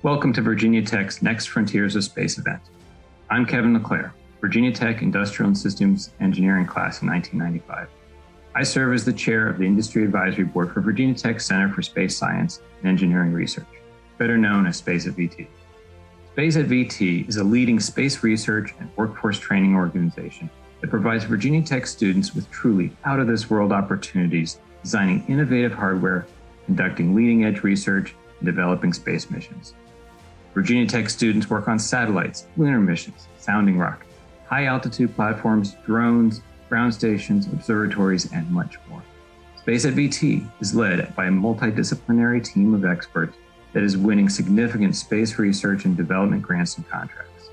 Welcome to Virginia Tech's Next Frontiers of Space event. I'm Kevin LeClaire, Virginia Tech Industrial and Systems Engineering class in 1995. I serve as the chair of the Industry Advisory Board for Virginia Tech Center for Space Science and Engineering Research, better known as Space at VT. Space at VT is a leading space research and workforce training organization that provides Virginia Tech students with truly out-of-this-world opportunities, designing innovative hardware, conducting leading-edge research, and developing space missions. Virginia Tech students work on satellites, lunar missions, sounding rockets, high-altitude platforms, drones, ground stations, observatories, and much more. Space at VT is led by a multidisciplinary team of experts that is winning significant space research and development grants and contracts.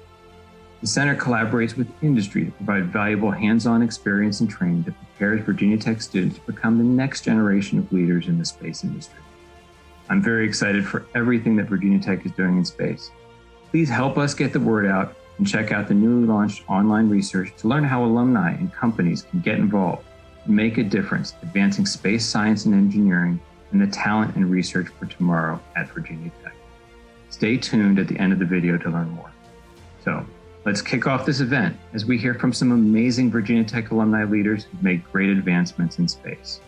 The center collaborates with industry to provide valuable hands-on experience and training that prepares Virginia Tech students to become the next generation of leaders in the space industry. I'm very excited for everything that Virginia Tech is doing in space. Please help us get the word out and check out the newly launched online research to learn how alumni and companies can get involved and make a difference advancing space science and engineering and the talent and research for tomorrow at Virginia Tech. Stay tuned at the end of the video to learn more. So let's kick off this event as we hear from some amazing Virginia Tech alumni leaders who've made great advancements in space.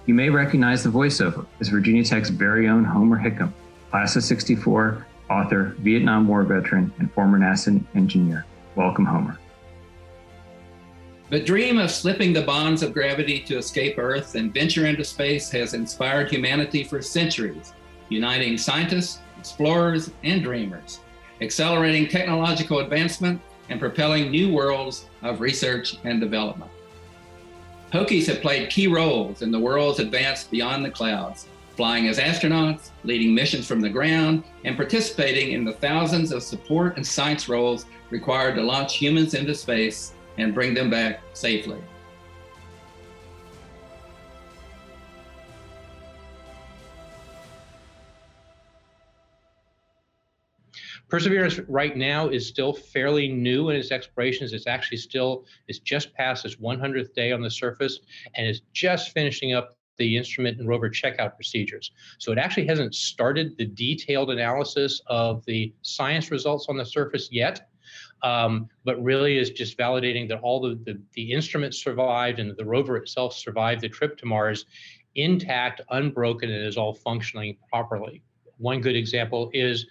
You may recognize the voiceover as Virginia Tech's very own Homer Hickam, class of '64, author, Vietnam War veteran, and former NASA engineer. Welcome, Homer. The dream of slipping the bonds of gravity to escape Earth and venture into space has inspired humanity for centuries, uniting scientists, explorers, and dreamers, accelerating technological advancement and propelling new worlds of research and development. Hokies have played key roles in the world's advance beyond the clouds, flying as astronauts, leading missions from the ground, and participating in the thousands of support and science roles required to launch humans into space and bring them back safely. Perseverance right now is still fairly new in its explorations. It's just past its 100th day on the surface and is just finishing up the instrument and rover checkout procedures. So it actually hasn't started the detailed analysis of the science results on the surface yet, but really is just validating that all the instruments survived and the rover itself survived the trip to Mars intact, unbroken, and is all functioning properly. One good example is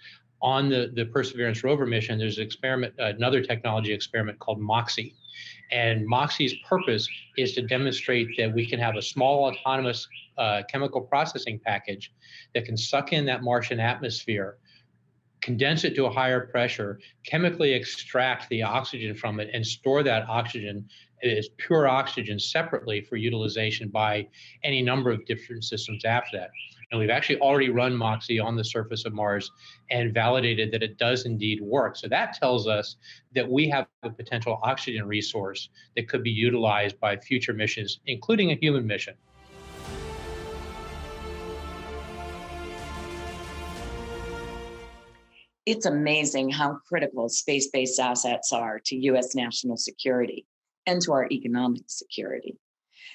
on the Perseverance rover mission, there's an experiment, another technology experiment called MOXIE. And MOXIE's purpose is to demonstrate that we can have a small autonomous chemical processing package that can suck in that Martian atmosphere, condense it to a higher pressure, chemically extract the oxygen from it, and store that oxygen as pure oxygen separately for utilization by any number of different systems after that. And we've actually already run MOXIE on the surface of Mars and validated that it does indeed work. So that tells us that we have a potential oxygen resource that could be utilized by future missions, including a human mission. It's amazing how critical space-based assets are to U.S. national security and to our economic security.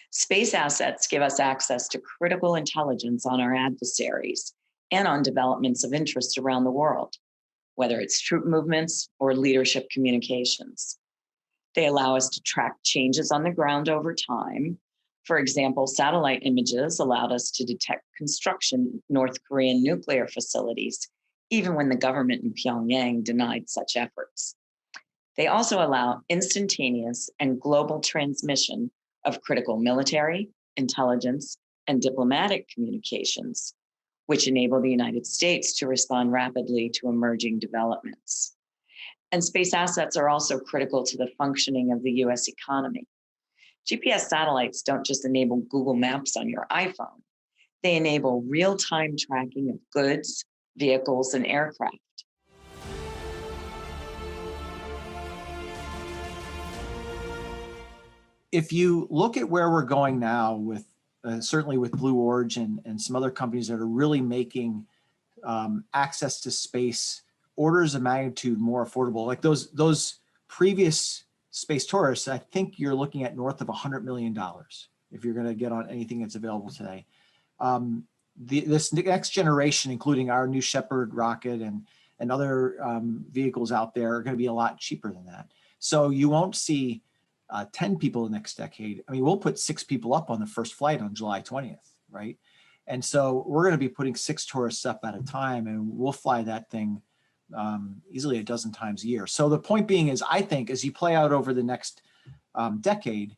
Space assets give us access to critical intelligence on our adversaries and on developments of interest around the world, whether it's troop movements or leadership communications. They allow us to track changes on the ground over time. For example, satellite images allowed us to detect construction in North Korean nuclear facilities, even when the government in Pyongyang denied such efforts. They also allow instantaneous and global transmission of critical military, intelligence, and diplomatic communications, which enable the United States to respond rapidly to emerging developments. And space assets are also critical to the functioning of the US economy. GPS satellites don't just enable Google Maps on your iPhone, they enable real-time tracking of goods, vehicles, and aircraft. If you look at where we're going now with certainly with Blue Origin and some other companies that are really making access to space orders of magnitude more affordable, like those previous space tourists, I think you're looking at north of $100 million if you're going to get on anything that's available today. This next generation, including our New Shepard rocket and and other vehicles out there are going to be a lot cheaper than that. So you won't see 10 people the next decade. I mean, we'll put 6 people up on the first flight on July 20th, right? And so we're going to be putting 6 tourists up at a time, and we'll fly that thing easily a dozen times a year. So the point being is, I think as you play out over the next decade,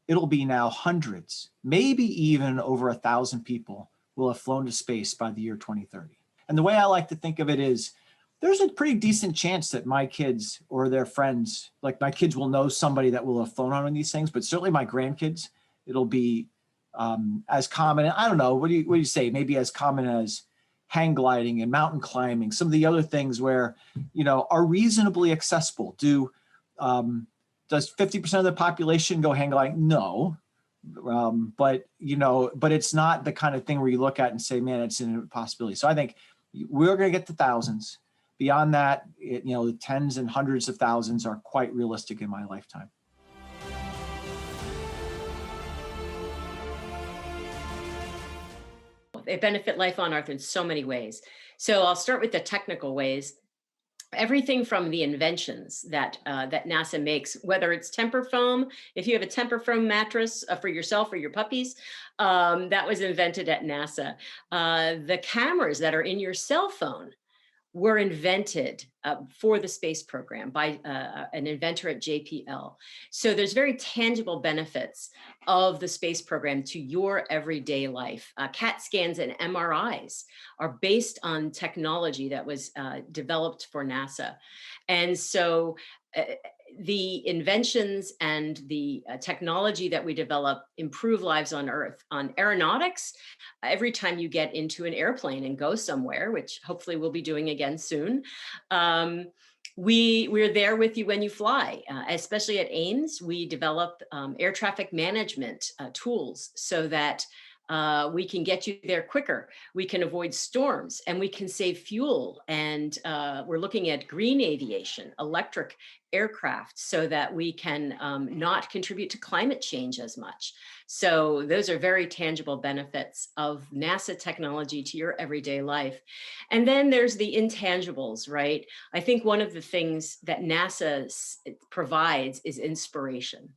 it'll be now hundreds, maybe even over 1,000 people will have flown to space by the year 2030. And the way I like to think of it is, there's a pretty decent chance that my kids or their friends, like my kids will know somebody that will have flown on these things, but certainly my grandkids, it'll be as common. I don't know, what do you say? Maybe as common as hang gliding and mountain climbing, some of the other things where, are reasonably accessible. Does 50% of the population go hang gliding? No. But it's not the kind of thing where you look at and say, man, it's an impossibility. So I think we're going to get to thousands. Beyond that, the tens and hundreds of thousands are quite realistic in my lifetime. They benefit life on Earth in so many ways. So I'll start with the technical ways. Everything from the inventions that NASA makes, whether it's temper foam, if you have a temper foam mattress for yourself or your puppies, that was invented at NASA. The cameras that are in your cell phone were invented for the space program by an inventor at JPL. So there's very tangible benefits of the space program to your everyday life. CAT scans and MRIs are based on technology that was developed for NASA. And so the inventions and the technology that we develop improve lives on Earth. On aeronautics, every time you get into an airplane and go somewhere, which hopefully we'll be doing again soon, we're there with you when you fly. Especially at Ames, we develop air traffic management tools so that we can get you there quicker. We can avoid storms and we can save fuel. And we're looking at green aviation, electric aircraft, so that we can not contribute to climate change as much. So those are very tangible benefits of NASA technology to your everyday life. And then there's the intangibles, right? I think one of the things that NASA provides is inspiration.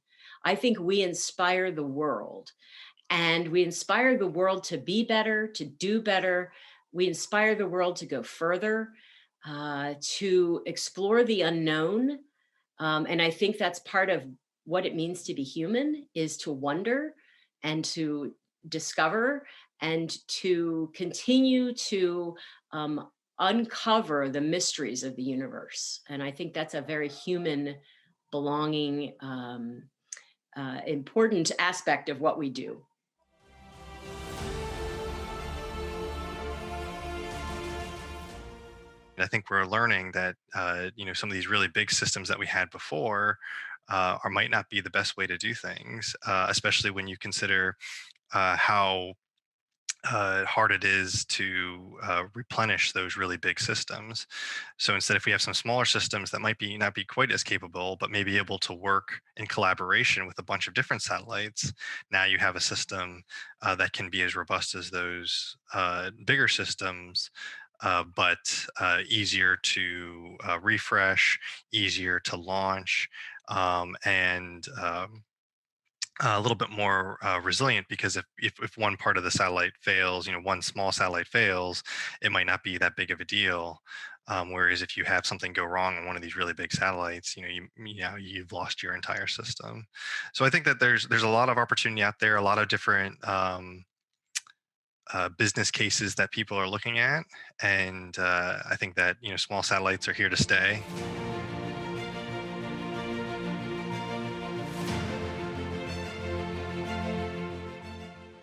I think we inspire the world. And we inspire the world to be better, to do better. We inspire the world to go further, to explore the unknown. And I think that's part of what it means to be human, is to wonder and to discover and to continue to uncover the mysteries of the universe. And I think that's a very human, belonging, important aspect of what we do. I think we're learning that some of these really big systems that we had before might not be the best way to do things, especially when you consider how hard it is to replenish those really big systems. So instead, if we have some smaller systems that might not be quite as capable, but may be able to work in collaboration with a bunch of different satellites, now you have a system that can be as robust as those bigger systems. But easier to refresh, easier to launch, and a little bit more resilient, because if one part of the satellite fails, one small satellite fails, it might not be that big of a deal. Whereas if you have something go wrong on one of these really big satellites, you've lost your entire system. So I think that there's a lot of opportunity out there, a lot of different business cases that people are looking at, and I think that small satellites are here to stay.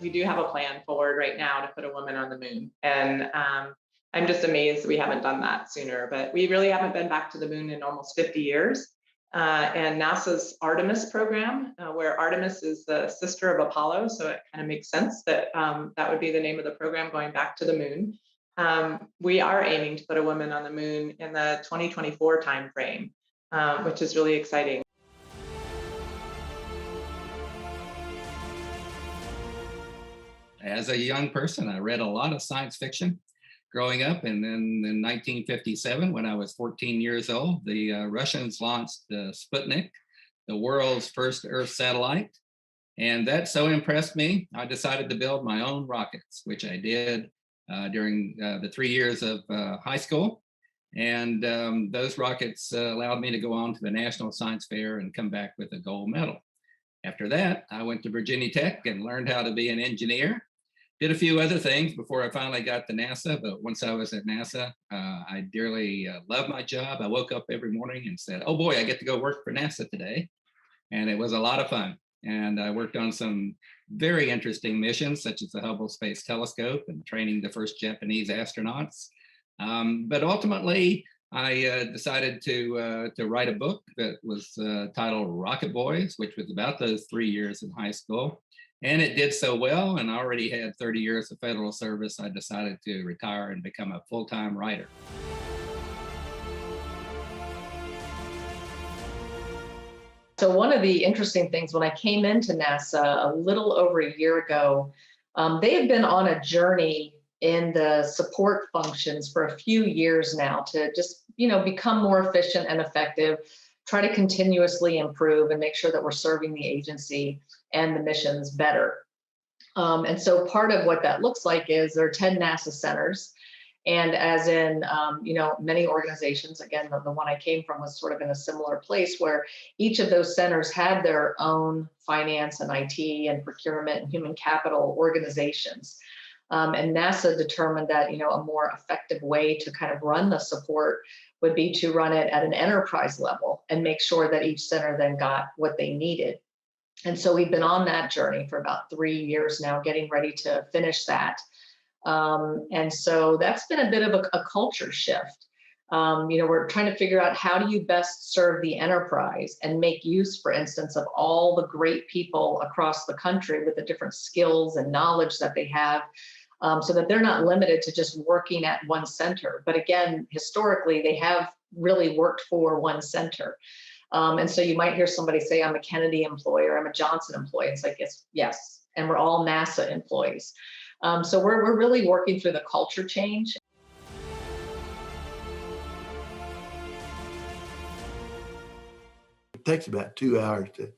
We do have a plan forward right now to put a woman on the moon, and I'm just amazed we haven't done that sooner. But we really haven't been back to the moon in almost 50 years. And NASA's Artemis program, where Artemis is the sister of Apollo, so it kind of makes sense that that would be the name of the program, going back to the moon. We are aiming to put a woman on the moon in the 2024 timeframe, which is really exciting. As a young person, I read a lot of science fiction. growing up. And then in 1957, when I was 14 years old, the Russians launched the Sputnik, the world's first Earth satellite. And that so impressed me, I decided to build my own rockets, which I did during the 3 years of high school. And those rockets allowed me to go on to the National Science Fair and come back with a gold medal. After that, I went to Virginia Tech and learned how to be an engineer. Did a few other things before I finally got to NASA. But once I was at NASA, I dearly loved my job. I woke up every morning and said, oh boy, I get to go work for NASA today. And it was a lot of fun. And I worked on some very interesting missions, such as the Hubble Space Telescope and training the first Japanese astronauts. But ultimately, I decided to write a book that was titled Rocket Boys, which was about those 3 years in high school. And it did so well, and I already had 30 years of federal service. I decided to retire and become a full-time writer. So one of the interesting things when I came into NASA a little over a year ago, they have been on a journey in the support functions for a few years now to just, become more efficient and effective, try to continuously improve and make sure that we're serving the agency and the missions better. And so part of what that looks like is there are 10 NASA centers. And as in, many organizations, again, the one I came from was sort of in a similar place where each of those centers had their own finance and IT and procurement and human capital organizations. And NASA determined that, a more effective way to kind of run the support would be to run it at an enterprise level and make sure that each center then got what they needed. And so we've been on that journey for about 3 years now, getting ready to finish that. And so that's been a bit of a culture shift. We're trying to figure out how do you best serve the enterprise and make use, for instance, of all the great people across the country with the different skills and knowledge that they have, so that they're not limited to just working at one center. But again, historically, they have really worked for one center. And so you might hear somebody say, I'm a Kennedy employee or I'm a Johnson employee. It's like, yes. And we're all NASA employees. So we're really working through the culture change. It takes about 2 hours to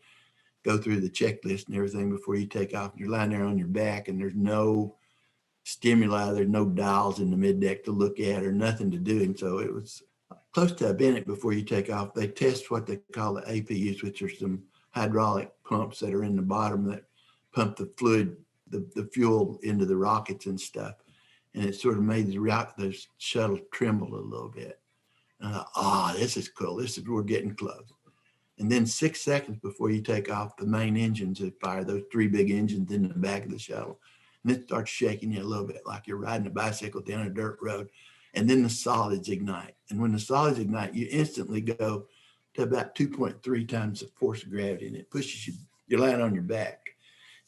go through the checklist and everything before you take off. You're lying there on your back and there's no stimuli, there's no dials in the middeck to look at or nothing to do. And so it was close to a minute before you take off. They test what they call the APUs, which are some hydraulic pumps that are in the bottom that pump the fluid, the fuel into the rockets and stuff. And it sort of made the shuttle tremble a little bit. And I thought, this is cool. We're getting close. And then 6 seconds before you take off, the main engines would fire, those 3 big engines in the back of the shuttle. And it starts shaking you a little bit like you're riding a bicycle down a dirt road. And then the solids ignite. And when the solids ignite, you instantly go to about 2.3 times the force of gravity. And it pushes you, you're lying on your back.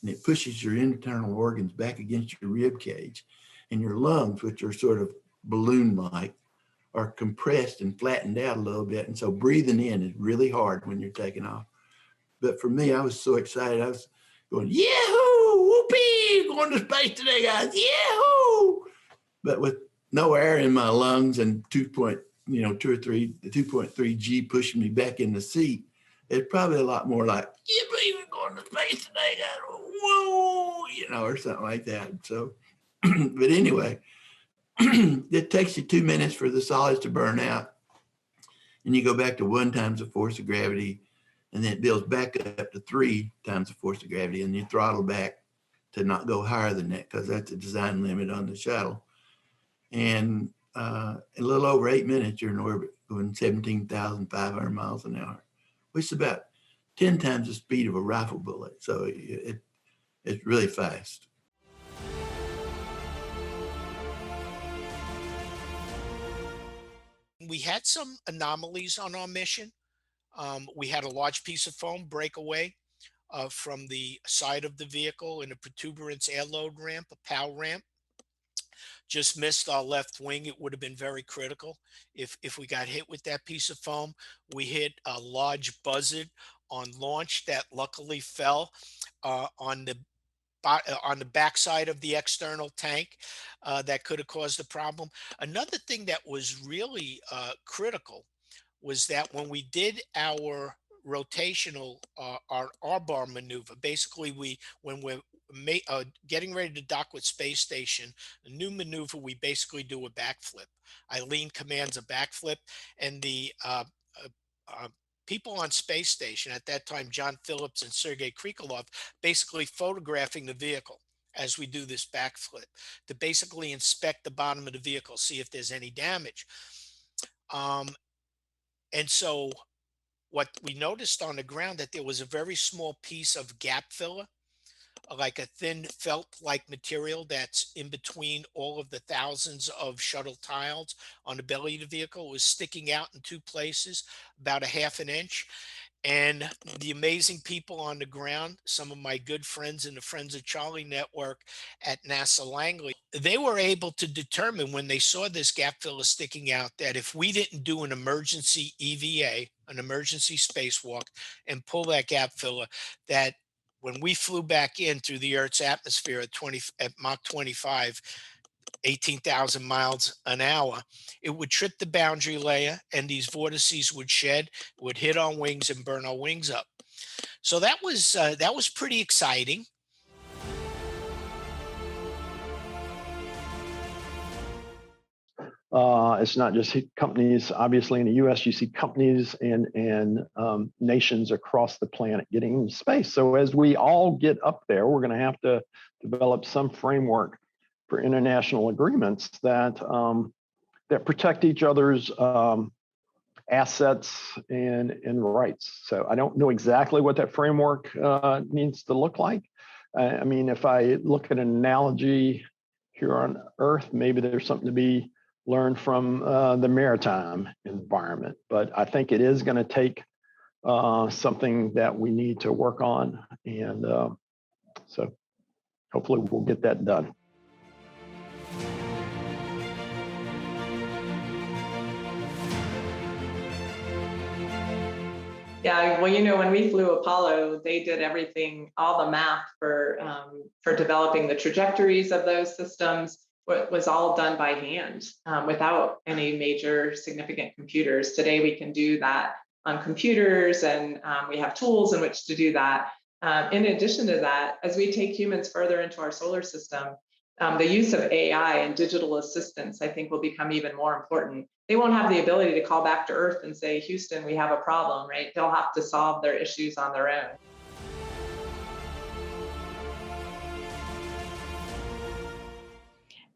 And it pushes your internal organs back against your rib cage. And your lungs, which are sort of balloon-like, are compressed and flattened out a little bit. And so breathing in is really hard when you're taking off. But for me, I was so excited. I was going, yahoo, whoopee, going to space today, guys, yahoo! But with no air in my lungs and 2.3 G pushing me back in the seat, it's probably a lot more like, yippee, we're going to space today, guys, whoa, or something like that. So, but anyway, it takes you 2 minutes for the solids to burn out. And you go back to 1 times the force of gravity, and then it builds back up to 3 times the force of gravity, and you throttle back to not go higher than that because that's the design limit on the shuttle. And a little over 8 minutes, you're in orbit going 17,500 miles an hour, which is about 10 times the speed of a rifle bullet. So it's really fast. We had some anomalies on our mission. We had a large piece of foam break away from the side of the vehicle in a protuberance airload ramp, a POW ramp. Just missed our left wing. It would have been very critical if we got hit with that piece of foam. We hit a large buzzard on launch that luckily fell on the on the backside of the external tank that could have caused the problem. Another thing that was really critical was that when we did our rotational our R-bar maneuver, basically when we're getting ready to dock with space station, a new maneuver, we basically do a backflip. Eileen commands a backflip, and the uh, people on space station at that time, John Phillips and Sergei Krikalev, basically photographing the vehicle as we do this backflip to basically inspect the bottom of the vehicle, see if there's any damage. And so what we noticed on the ground, that there was a very small piece of gap filler, like a thin felt-like material that's in between all of the thousands of shuttle tiles on the belly of the vehicle. It was sticking out in two places, about a half an inch. And the amazing people on the ground, some of my good friends in the Friends of Charlie network at NASA Langley, they were able to determine when they saw this gap filler sticking out that if we didn't do an emergency EVA, an emergency spacewalk, and pull that gap filler, that when we flew back in through the Earth's atmosphere at Mach 25, 18,000 miles an hour, it would trip the boundary layer and these vortices would shed, would hit our wings and burn our wings up. So that was pretty exciting. It's not just companies. Obviously, in the U.S., you see companies and nations across the planet getting into space. So as we all get up there, we're going to have to develop some framework for international agreements that that protect each other's assets and rights. So I don't know exactly what that framework needs to look like. I mean, if I look at an analogy here on Earth, maybe there's something to be learned from the maritime environment, but I think it is going to take something that we need to work on, and so hopefully we'll get that done. Yeah, well, when we flew Apollo, they did everything, all the math for developing the trajectories of those systems. Was all done by hand without any major significant computers. Today, we can do that on computers, and we have tools in which to do that. In addition to that, as we take humans further into our solar system, the use of AI and digital assistants, I think, will become even more important. They won't have the ability to call back to Earth and say, Houston, we have a problem, right? They'll have to solve their issues on their own.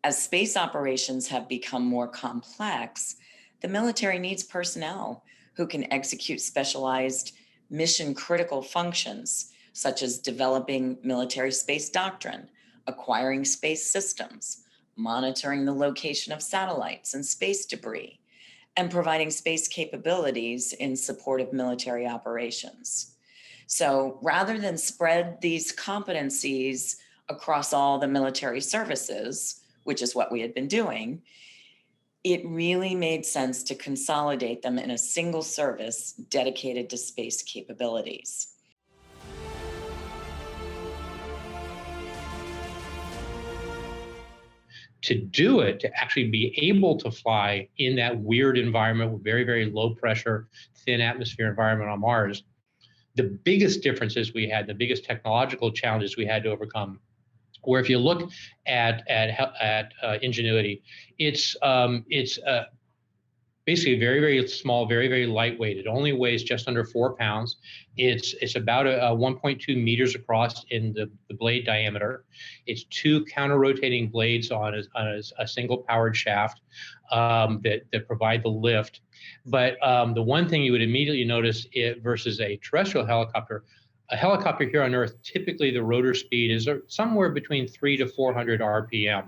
As space operations have become more complex, the military needs personnel who can execute specialized mission-critical functions, such as developing military space doctrine, acquiring space systems, monitoring the location of satellites and space debris, and providing space capabilities in support of military operations. So rather than spread these competencies across all the military services, which is what we had been doing, it really made sense to consolidate them in a single service dedicated to space capabilities. To do it, to actually be able to fly in that weird environment with very, very low pressure, thin atmosphere environment on Mars, the biggest differences we had, the biggest technological challenges we had to overcome, where if you look at Ingenuity, it's basically very, very small, very, very lightweight. It only weighs just under 4 pounds. It's about 1.2 meters across in the blade diameter. It's 2 counter-rotating blades on a single powered shaft that provide the lift. But the one thing you would immediately notice versus a terrestrial helicopter, a helicopter here on Earth, typically the rotor speed is somewhere between 300 to 400 RPM.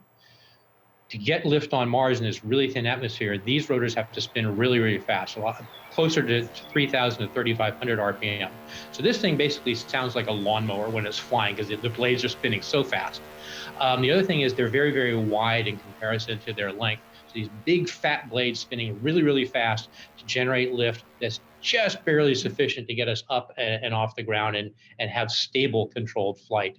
To get lift on Mars in this really thin atmosphere, these rotors have to spin really, really fast, a lot closer to 3,000 to 3,500 RPM. So this thing basically sounds like a lawnmower when it's flying because the blades are spinning so fast. The other thing is they're very, very wide in comparison to their length. So these big fat blades spinning really, really fast to generate lift that's just barely sufficient to get us up and off the ground and have stable controlled flight.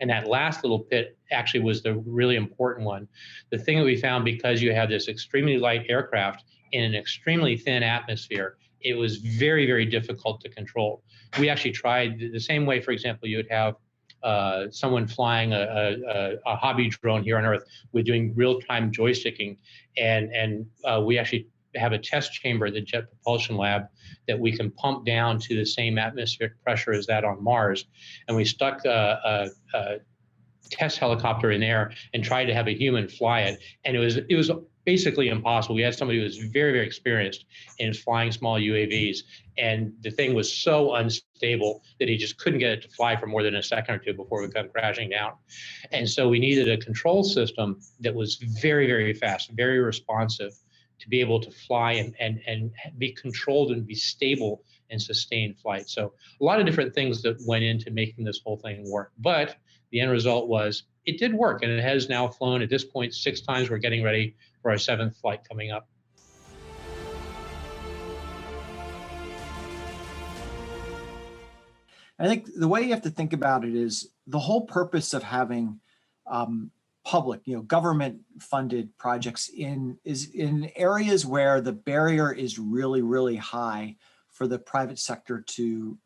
And that last little pit actually was the really important one. The thing that we found, because you have this extremely light aircraft in an extremely thin atmosphere, it was very, very difficult to control. We actually tried the same way. For example, you would have someone flying a hobby drone here on Earth with doing real-time joysticking, and we actually have a test chamber at the Jet Propulsion Lab that we can pump down to the same atmospheric pressure as that on Mars. And we stuck a test helicopter in there and tried to have a human fly it. And it was basically impossible. We had somebody who was very, very experienced in flying small UAVs. And the thing was so unstable that he just couldn't get it to fly for more than a second or two before it would come crashing down. And so we needed a control system that was very, very fast, very responsive, to be able to fly and be controlled and be stable and sustain flight. So a lot of different things that went into making this whole thing work. But the end result was it did work, and it has now flown at this point 6 times. We're getting ready for our 7th flight coming up. I think the way you have to think about it is the whole purpose of having public, government-funded projects is in areas where the barrier is really, really high for the private sector to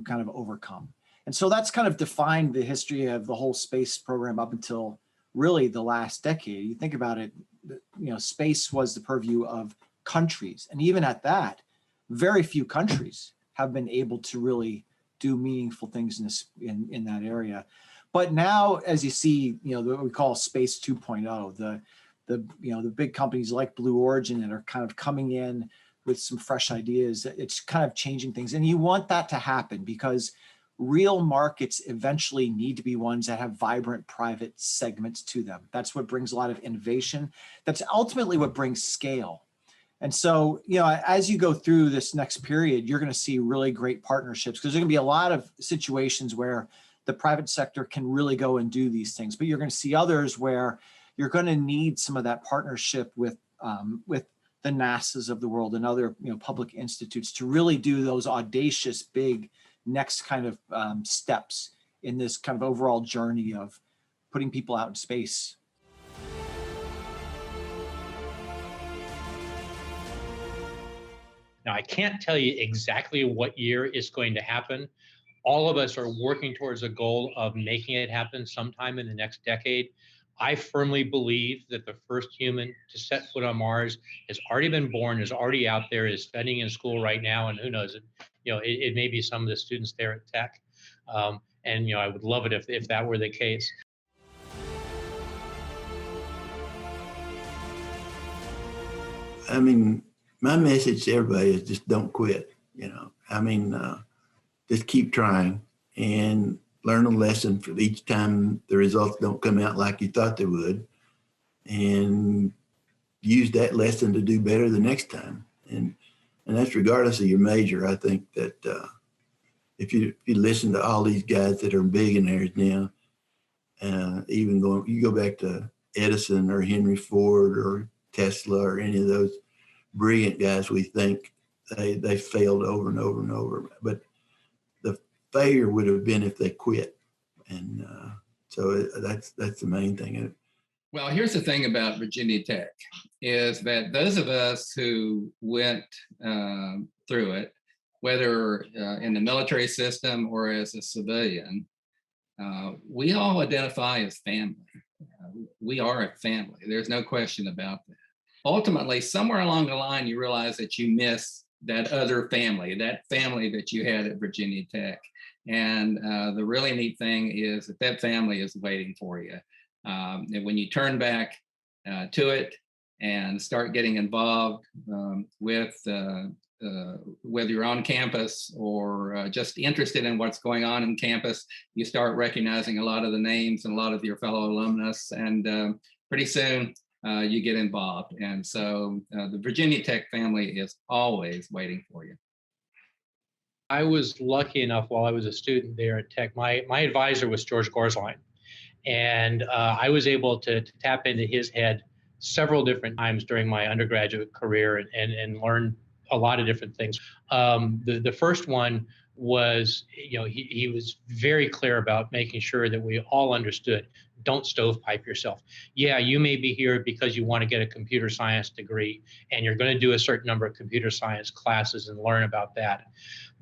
kind of overcome. And so that's kind of defined the history of the whole space program up until really the last decade. You think about it, space was the purview of countries, and even at that, very few countries have been able to really do meaningful things in that area. But now, as you see, what we call Space 2.0, the big companies like Blue Origin that are kind of coming in with some fresh ideas, it's kind of changing things. And you want that to happen because real markets eventually need to be ones that have vibrant private segments to them. That's what brings a lot of innovation. That's ultimately what brings scale. And so, as you go through this next period, you're going to see really great partnerships because there's going to be a lot of situations where the private sector can really go and do these things, but you're going to see others where you're going to need some of that partnership with the NASAs of the world and other public institutes to really do those audacious, big next kind of steps in this kind of overall journey of putting people out in space. Now, I can't tell you exactly what year it's going to happen. All of us are working towards a goal of making it happen sometime in the next decade. I firmly believe that the first human to set foot on Mars has already been born, is already out there, is studying in school right now, and who knows, it may be some of the students there at Tech. And I would love it if that were the case. I mean, my message to everybody is just don't quit. Just keep trying and learn a lesson for each time the results don't come out like you thought they would, and use that lesson to do better the next time. And that's regardless of your major. I think that if you listen to all these guys that are billionaires now, you go back to Edison or Henry Ford or Tesla or any of those brilliant guys, we think they failed over and over and over. But the failure would have been if they quit. And so that's the main thing. Well, here's the thing about Virginia Tech is that those of us who went through it, whether in the military system or as a civilian, we all identify as family. We are a family. There's no question about that. Ultimately, somewhere along the line, you realize that you miss that other family, that family that you had at Virginia Tech. And the really neat thing is that family is waiting for you. And when you turn back to it and start getting involved with whether you're on campus or just interested in what's going on in campus, you start recognizing a lot of the names and a lot of your fellow alumnus, and pretty soon you get involved. And so the Virginia Tech family is always waiting for you. I was lucky enough while I was a student there at Tech, my advisor was George Gorsline. And I was able to tap into his head several different times during my undergraduate career and learn a lot of different things. The first one was, he was very clear about making sure that we all understood, don't stovepipe yourself. Yeah, you may be here because you want to get a computer science degree and you're going to do a certain number of computer science classes and learn about that.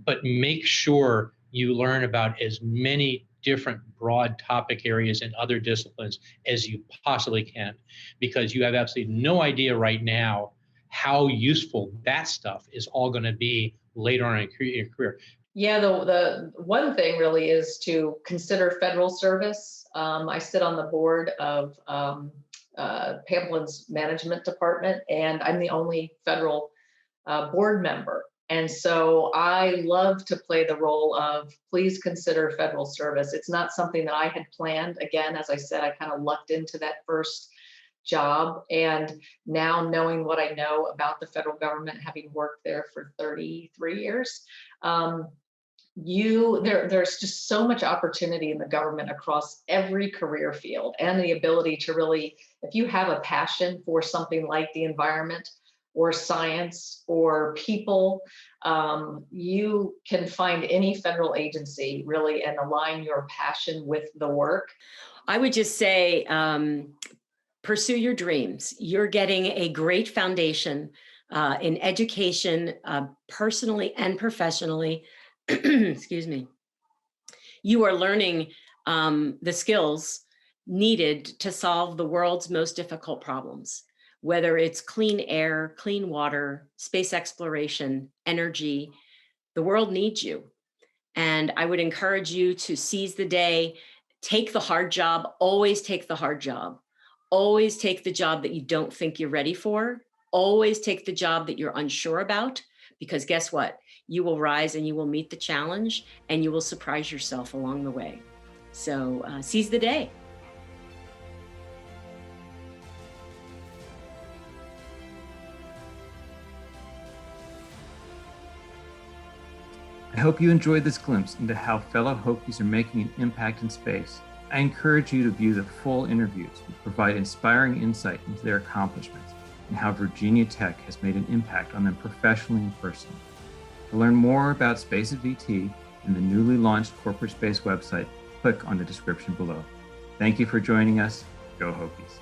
But make sure you learn about as many different broad topic areas and other disciplines as you possibly can, because you have absolutely no idea right now how useful that stuff is all going to be later on in your career. Yeah, the one thing really is to consider federal service. I sit on the board of Pamplin's management department, and I'm the only federal board member. And so I love to play the role of please consider federal service. It's not something that I had planned. Again, as I said, I kind of lucked into that first job. And now knowing what I know about the federal government, having worked there for 33 years, there's just so much opportunity in the government across every career field, and the ability to really, if you have a passion for something like the environment or science or people, you can find any federal agency really and align your passion with the work. I would just say, pursue your dreams. You're getting a great foundation in education, personally and professionally. Excuse me. You are learning the skills needed to solve the world's most difficult problems, whether it's clean air, clean water, space exploration, energy. The world needs you. And I would encourage you to seize the day, take the hard job, always take the hard job. Always take the job that you don't think you're ready for. Always take the job that you're unsure about, because guess what? You will rise and you will meet the challenge and you will surprise yourself along the way. So seize the day. I hope you enjoyed this glimpse into how fellow Hokies are making an impact in space. I encourage you to view the full interviews, which provide inspiring insight into their accomplishments and how Virginia Tech has made an impact on them professionally and personally. To learn more about Space at VT and the newly launched corporate space website, click on the description below. Thank you for joining us. Go Hokies.